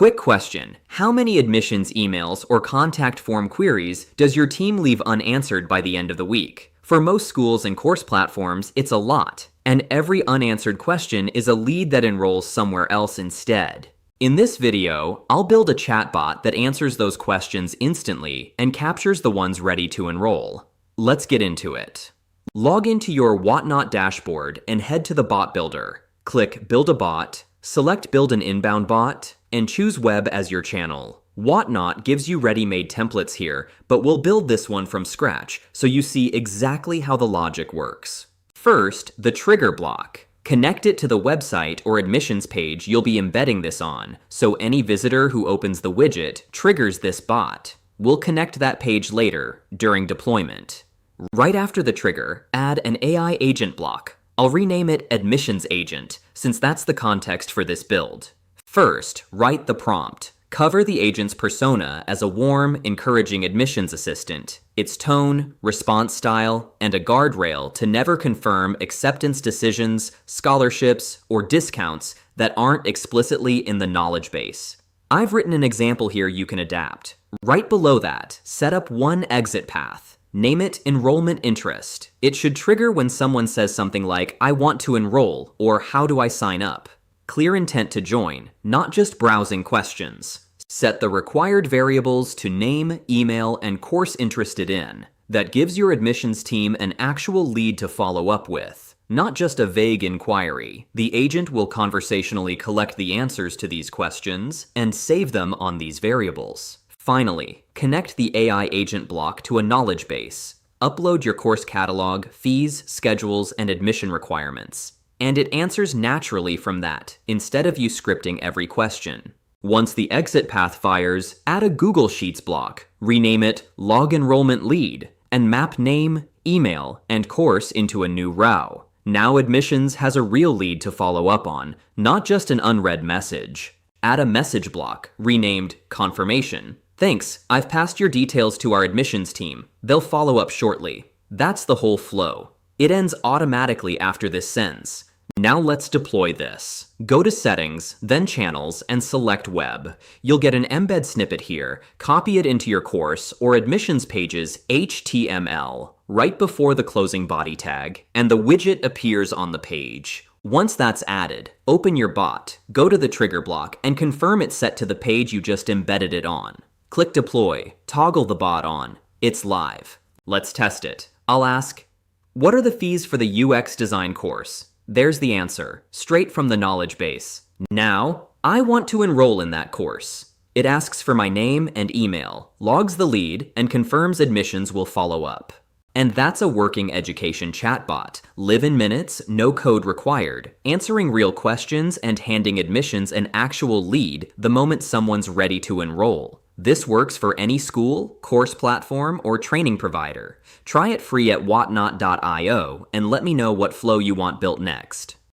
Quick question. How many admissions emails or contact form queries does your team leave unanswered by the end of the week? For most schools and course platforms, it's a lot, and every unanswered question is a lead that enrolls somewhere else instead. In this video, I'll build a chatbot that answers those questions instantly and captures the ones ready to enroll. Let's get into it. Log into your WotNot dashboard and head to the bot builder. Click Build a Bot, select Build an Inbound Bot, and choose Web as your channel. WotNot gives you ready-made templates here, but we'll build this one from scratch so you see exactly how the logic works. First, the trigger block. Connect it to the website or admissions page you'll be embedding this on, so any visitor who opens the widget triggers this bot. We'll connect that page later, during deployment. Right after the trigger, add an AI agent block. I'll rename it Admissions Agent, since that's the context for this build. First, write the prompt. Cover the agent's persona as a warm, encouraging admissions assistant, its tone, response style, and a guardrail to never confirm acceptance decisions, scholarships, or discounts that aren't explicitly in the knowledge base. I've written an example here you can adapt. Right below that, set up one exit path. Name it Enrollment Interest. It should trigger when someone says something like, "I want to enroll," or "How do I sign up?" Clear intent to join, not just browsing questions. Set the required variables to name, email, and course interested in. That gives your admissions team an actual lead to follow up with, not just a vague inquiry. The agent will conversationally collect the answers to these questions and save them on these variables. Finally, connect the AI agent block to a knowledge base. Upload your course catalog, fees, schedules, and admission requirements. And it answers naturally from that, instead of you scripting every question. Once the exit path fires, add a Google Sheets block, rename it Log Enrollment Lead, and map name, email, and course into a new row. Now admissions has a real lead to follow up on, not just an unread message. Add a message block, renamed Confirmation. "Thanks, I've passed your details to our admissions team. They'll follow up shortly." That's the whole flow. It ends automatically after this sends. Now let's deploy this. Go to Settings, then Channels, and select Web. You'll get an embed snippet here. Copy it into your course or admissions page's HTML right before the closing body tag, and the widget appears on the page. Once that's added, open your bot, go to the trigger block, and confirm it's set to the page you just embedded it on. Click Deploy, toggle the bot on. It's live. Let's test it. I'll ask, "What are the fees for the UX design course?" There's the answer, straight from the knowledge base. Now, I want to enroll in that course. It asks for my name and email, logs the lead, and confirms admissions will follow up. And that's a working education chatbot. Live in minutes, no code required, answering real questions and handing admissions an actual lead the moment someone's ready to enroll. This works for any school, course platform, or training provider. Try it free at wotnot.io and let me know what flow you want built next.